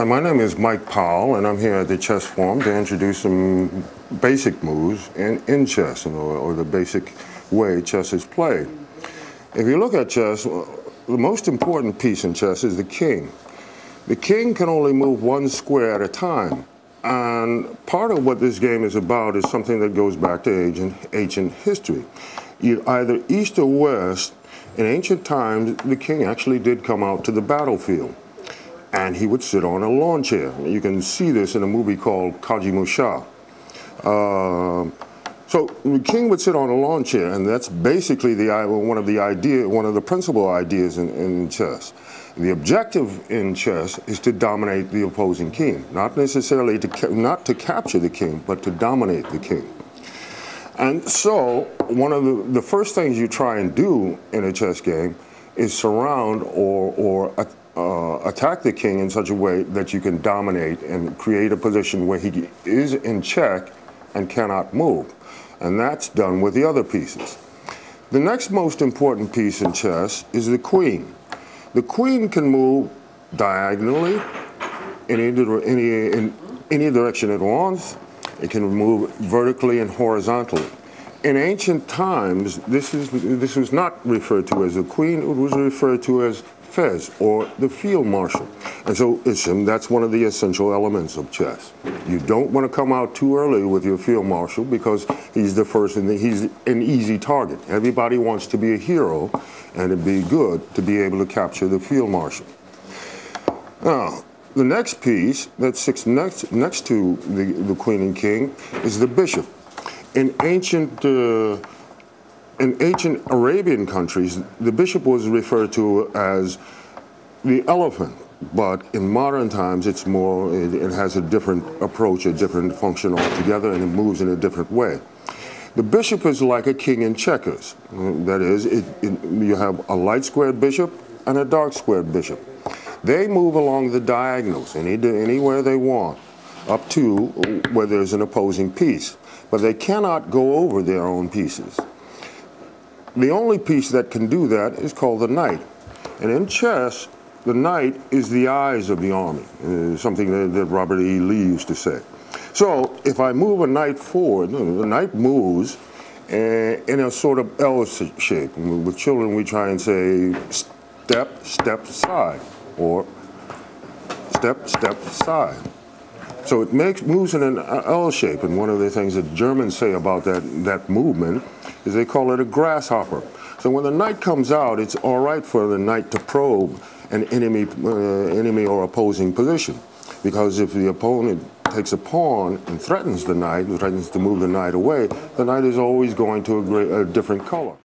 Hi, my name is Mike Powell, and I'm here at the Chess Forum to introduce some basic moves in chess, or the basic way chess is played. If you look at chess, the most important piece in chess is the king. The king can only move one square at a time, and part of what this game is about is something that goes back to ancient history. Either east or west, in ancient times, the king actually did come out to the battlefield, and he would sit on a lawn chair. You can see this in a movie called Kajimusha. So the king would sit on a lawn chair, and that's basically one of the principal ideas in chess. The objective in chess is to dominate the opposing king, not necessarily not to capture the king, but to dominate the king. And so one of the first things you try and do in a chess game is surround or attack the king in such a way that you can dominate and create a position where he is in check and cannot move. And that's done with the other pieces. The next most important piece in chess is the queen. The queen can move diagonally in any direction it wants. It can move vertically and horizontally. In ancient times, this was not referred to as a queen. It was referred to as Fez, or the field marshal. And so that's one of the essential elements of chess. You don't want to come out too early with your field marshal because he's the first and he's an easy target. Everybody wants to be a hero, and it'd be good to be able to capture the field marshal. Now, the next piece that sits next to the queen and king is the bishop. In ancient Arabian countries, the bishop was referred to as the elephant, but in modern times it has a different approach, a different function altogether, and it moves in a different way. The bishop is like a king in checkers. That is, you have a light squared bishop and a dark squared bishop. They move along the diagonals anywhere they want, up to where there's an opposing piece, but they cannot go over their own pieces. The only piece that can do that is called the knight. And in chess, the knight is the eyes of the army, something that Robert E. Lee used to say. So if I move a knight forward, the knight moves in a sort of L shape. With children, we try and say step, step, side, or step, step, side. So it moves in an L shape, and one of the things that Germans say about that movement is they call it a grasshopper. So when the knight comes out, it's all right for the knight to probe an enemy or opposing position, because if the opponent takes a pawn and threatens the knight, threatens to move the knight away, the knight is always going to a different color.